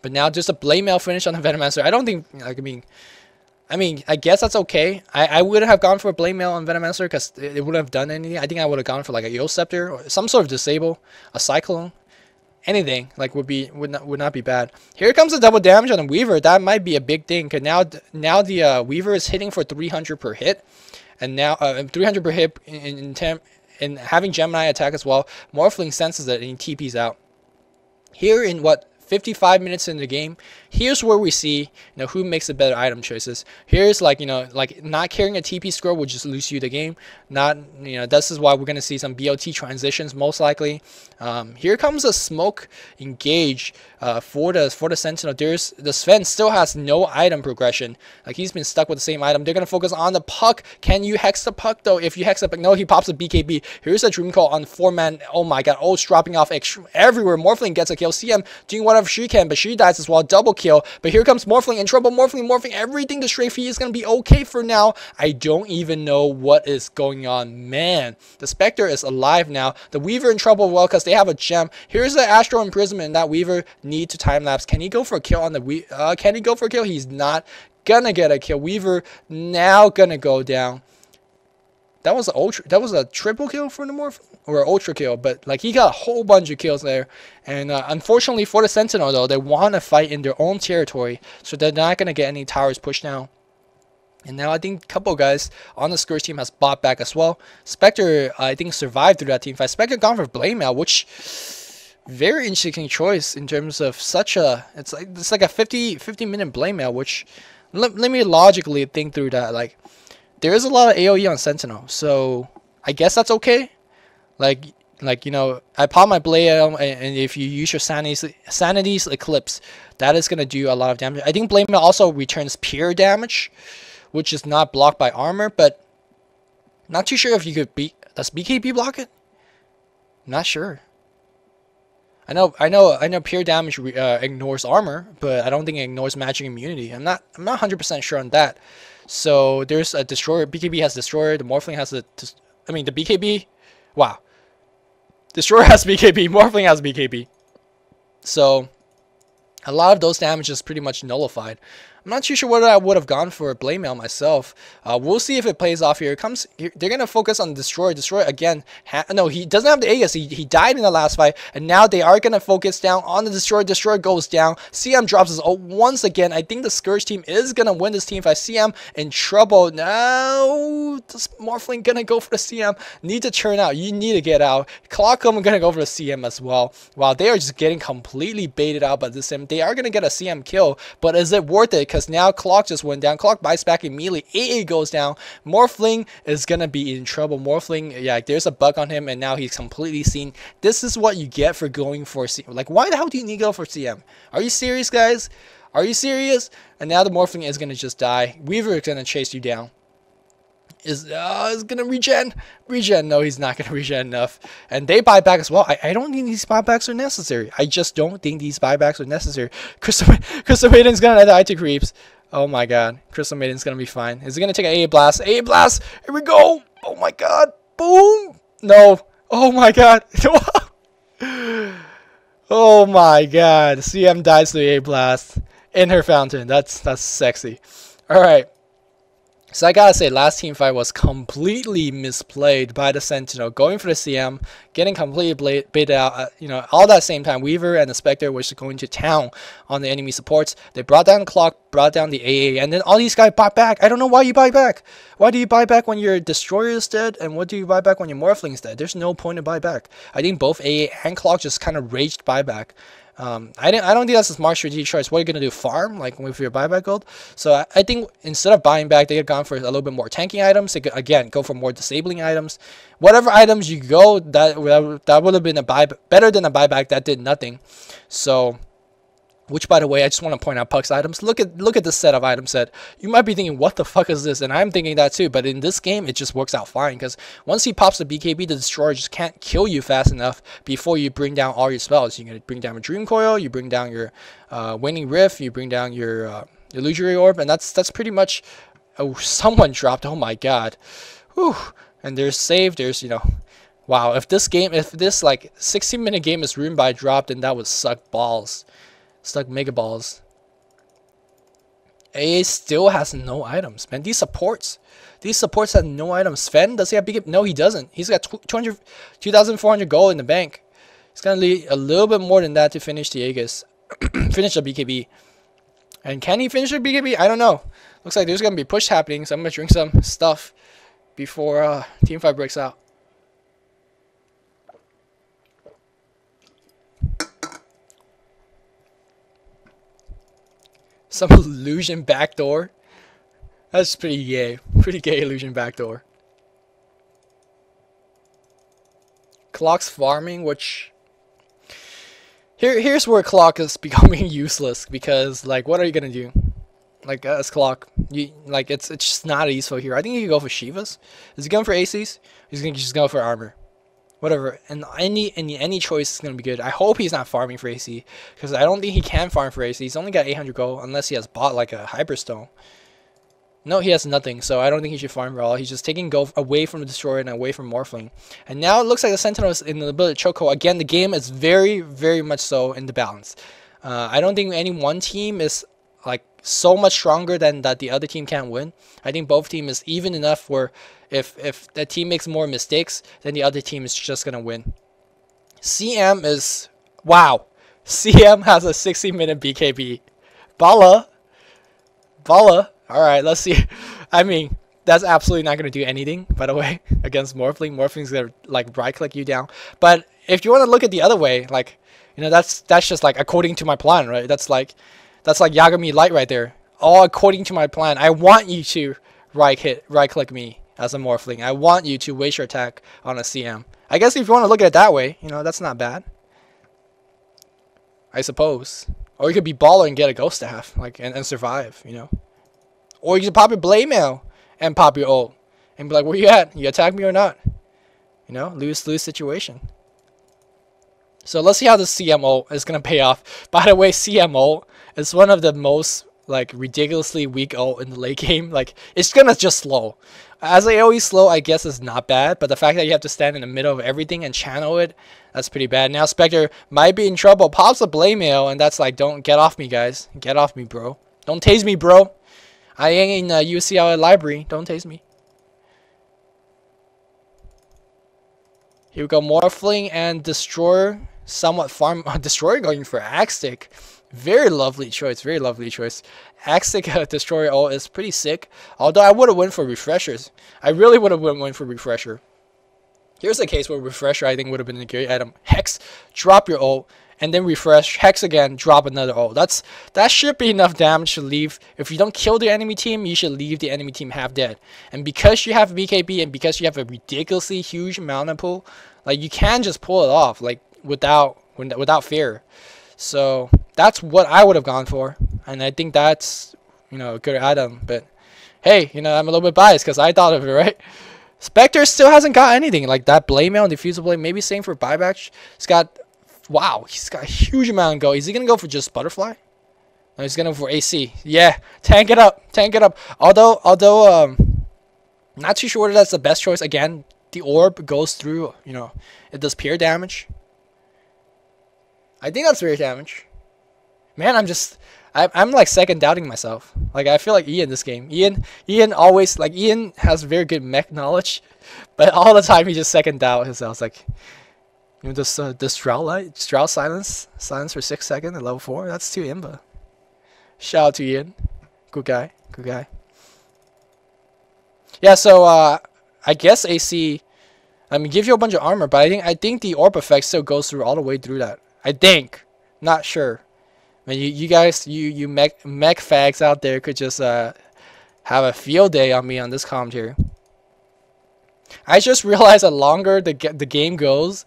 But now just a blade mail finish on the Venomancer. I don't think, like, I mean, I guess that's okay. I wouldn't have gone for a blade mail on Venomancer because it wouldn't have done anything. I think I would have gone for like a Yo Scepter or some sort of disable, a Cyclone, anything like would not be bad. Here comes the double damage on the Weaver. That might be a big thing because now the Weaver is hitting for 300 per hit, and now 300 per hit and having Gemini attack as well. Morphling senses it and he TPs out. Here in what? 55 minutes in the game, here's where we see, who makes the better item choices. Here's like, like not carrying a TP scroll will just lose you the game. Not, this is why we're going to see some BOT transitions most likely. Here comes a smoke engage for the Sentinel. The Sven still has no item progression. Like he's been stuck with the same item. They're going to focus on the puck. Can you hex the puck though? If you hex the puck, no, he pops a BKB. Here's a Dream Call on 4-man. Oh my god, ults dropping off everywhere. Morphling gets a kill. CM doing whatever she can, but she dies as well. Double kill. But here comes Morphling in trouble. Morphling. Everything to strafe is going to be okay for now. I don't even know what is going on. Man, the Spectre is alive now. The Weaver in trouble well because they have a gem. Here's the Astral Imprisonment. That Weaver need to time lapse. Can he go for a kill on the can he go for a kill? He's not gonna get a kill. Weaver now gonna go down. That was a triple kill for the Morph, or an ultra kill, but like he got a whole bunch of kills there. And unfortunately for the Sentinel though, they want to fight in their own territory, so they're not gonna get any towers pushed now. And now I think a couple guys on the Scourge team has bought back as well. Spectre, I think, survived through that team fight. Spectre gone for Blade Mail, which very interesting choice in terms of such a it's like a 50 minute Blade Mail, which let me logically think through that. Like there is a lot of AoE on Sentinel, so I guess that's okay. Like I pop my Blade Mail, and if you use your Sanity's Eclipse, that is gonna do a lot of damage. I think Blade Mail also returns pure damage, which is not blocked by armor, but not too sure if you could beat. Does BKB block it? Not sure. I know pure damage ignores armor, but I don't think it ignores magic immunity. I'm not 100% sure on that. So there's a destroyer. BKB has destroyer. The Morphling has the BKB. Wow. Destroyer has BKB. Morphling has BKB. So a lot of those damage is pretty much nullified. I'm not too sure whether I would have gone for a Blade Mail myself. We'll see if it plays off here. They're going to focus on Destroyer. Destroyer, again, no, he doesn't have the Aegis. He died in the last fight, and now they are going to focus down on the Destroyer. Destroyer goes down. CM drops his ult once again. I think the Scourge team is going to win this team fight. CM in trouble. Now, this Morphling going to go for the CM. Need to turn out. You need to get out. Clockcom going to go for the CM as well. Wow, they are just getting completely baited out by this sim. They are going to get a CM kill, but is it worth it? Because now Clock just went down. Clock bites back immediately. AA goes down. Morphling is going to be in trouble. Morphling, yeah, there's a bug on him, and now he's completely seen. This is what you get for going for CM. Like, why the hell do you need to go for CM? Are you serious, guys? Are you serious? And now the Morphling is going to just die. Weaver is going to chase you down. Is gonna regen? No, he's not gonna regen enough. And they buy back as well. I don't think these buybacks are necessary. I just don't think these buybacks are necessary. Crystal Maiden's gonna die to creeps. Oh my god. Crystal Maiden's gonna be fine. Is he gonna take an A blast? A blast! Here we go! Oh my god! Boom! No! Oh my god! Oh my god! CM dies to the A blast in her fountain. That's sexy. Alright. So I gotta say, last team fight was completely misplayed by the Sentinel, going for the CM, getting completely baited out. All that same time, Weaver and the Spectre was going to town on the enemy supports. They brought down the Clock, brought down the AA, and then all these guys bought back. I don't know why you buy back. Why do you buy back when your Destroyer is dead, and what do you buy back when your Morphling is dead? There's no point to buy back. I think both AA and Clock just kind of raged buyback. I don't think that's a smart strategy choice. What are you gonna do? Farm like with your buyback gold? So I think instead of buying back, they had gone for a little bit more tanking items. They could again go for more disabling items. Whatever items you go, that would have been a better than a buyback that did nothing. So. Which, by the way, I just want to point out Puck's items. Look at this set of items set. You might be thinking, what the fuck is this? And I'm thinking that too. But in this game, it just works out fine. Because once he pops the BKB, the Destroyer just can't kill you fast enough before you bring down all your spells. You're going to bring down a Dream Coil. You bring down your Waning Rift. You bring down your Illusory Orb. And that's pretty much... Oh, someone dropped. Oh my god. Whew. And there's save. There's, Wow, if this like 16-minute game is ruined by a drop, then that would suck balls. Stuck Mega Balls. AA still has no items, man. These supports have no items. Sven, does he have BKB? No, he doesn't. He's got 2,400 gold in the bank. He's gonna need a little bit more than that to finish the Aegis, finish the BKB. And can he finish the BKB? I don't know. Looks like there's gonna be push happening, so I'm gonna drink some stuff before Team 5 breaks out. Some illusion backdoor. That's pretty gay. Pretty gay illusion backdoor. Clock's farming, which here's where Clock is becoming useless, because like, what are you gonna do? Like, as Clock, it's just not useful here. I think he could go for Shivas. Is he going for ACs? He's gonna just go for armor. Whatever, and any choice is gonna be good. I hope he's not farming for AC, because I don't think he can farm for AC. He's only got 800 gold unless he has bought like a Hyperstone. No, he has nothing, so I don't think he should farm at all. He's just taking gold away from the Destroyer and away from Morphling. And now it looks like the Sentinel is in the ability to chokehold. Again, the game is very, very much so in the balance. I don't think any one team is like so much stronger than that the other team can't win. I think both teams is even enough where if the team makes more mistakes, then the other team is just gonna win. CM is, wow, CM has a 60-minute BKB. Bala. Alright, let's see. I mean, that's absolutely not gonna do anything, by the way, against Morphling. Morphling's gonna like right click you down. But if you wanna look at the other way, like, you know, that's just like according to my plan, right? That's like Yagami Light right there. All according to my plan. I want you to right click me as a Morphling. I want you to waste your attack on a CM. I guess if you want to look at it that way, you know, that's not bad, I suppose. Or you could be baller and get a Ghost Staff, like, and survive, you know. Or you could pop your Blade Mail and pop your ult and be like, where you at? You attack me or not? You know, lose situation. So let's see how the CM ult is gonna pay off. By the way, CM ult is one of the most like ridiculously weak ult in the late game. Like, it's gonna just slow. As I always slow, I guess is not bad, but the fact that you have to stand in the middle of everything and channel it, that's pretty bad. Now Spectre might be in trouble. Pops a Blade Mail, and that's like, don't get off me, guys. Get off me, bro. Don't tase me, bro. I ain't in UCL library. Don't tase me. Here we go, Morphling and Destroyer. Somewhat farm. Destroyer going for Axe Stick. Very lovely choice. Very lovely choice. Axe Stick Destroyer ult is pretty sick. Although I would have went for Refreshers. I really would have went for Refresher. Here's a case where Refresher I think would have been a great item. Hex, drop your ult, and then refresh. Hex again, drop another ult. That should be enough damage to leave. If you don't kill the enemy team, you should leave the enemy team half dead. And because you have BKB and because you have a ridiculously huge mana pool, like, you can just pull it off, like, without fear. So that's what I would have gone for, and I think that's, you know, a good item. But hey, you know, I'm a little bit biased because I thought of it, right? Spectre still hasn't got anything like that. Blade Mail and Diffusal Blade, maybe same for buyback. He's got, wow, he's got a huge amount of go. Is he gonna go for just Butterfly? No, he's gonna go for AC. Yeah, tank it up. Although not too sure whether that's the best choice. Again, the orb goes through, you know, it does peer damage. I think that's peer damage. Man, I'm like second doubting myself. Like, I feel like Ian this game. Ian always, like, Ian has very good mech knowledge, but all the time he just second doubt himself. Like, you know, this Drow silence for 6 seconds at level 4. That's too imba. Shout out to Ian, good guy. Yeah, so I guess AC, I mean, give you a bunch of armor, but I think the orb effect still goes through all the way through that. I think, not sure. I mean, you guys, you mech fags out there could just have a field day on me on this commentary. I just realized the longer the game goes,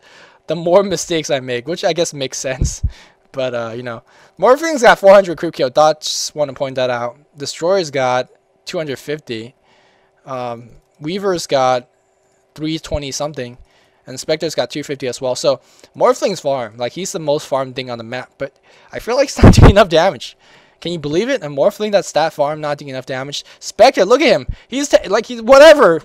the more mistakes I make, which I guess makes sense. But you know, Morphling's got 400 crew kill. Just want to point that out. Destroyer's got 250. Weaver's got 320 something. And Spectre's got 250 as well. So Morphling's farm. Like, he's the most farmed thing on the map. But I feel like he's not doing enough damage. Can you believe it? A Morphling that's that farm not doing enough damage. Spectre, look at him. He's like, he's whatever,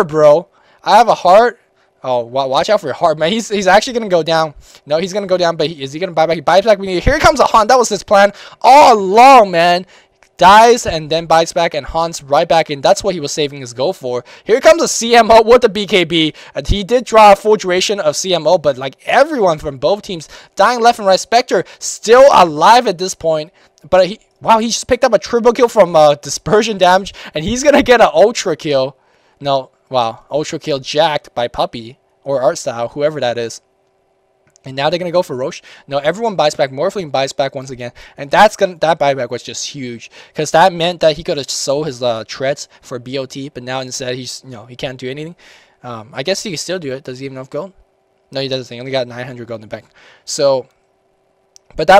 bro. I have a heart. Oh, watch out for Hard, man. He's actually gonna go down. No, he's gonna go down, but is he gonna buy back? He buys back. Here comes a Han. That was his plan all along, man. Dies and then bites back and Han's right back in. That's what he was saving his gold for. Here comes a CMO with the BKB, and he did draw a full duration of CMO, but like everyone from both teams dying left and right. Spectre still alive at this point, but wow, he just picked up a triple kill from dispersion damage, and he's gonna get an ultra kill. No, wow, ultra kill jacked by Puppy or Art Style, whoever that is. And now they're gonna go for Roche. No, everyone buys back. Morphling buys back once again, and that buyback was just huge because that meant that he could have sold his treads for BOT, but now instead he's he can't do anything. I guess he can still do it. Does he have enough gold? No, he doesn't. He only got 900 gold in the bank. So, but that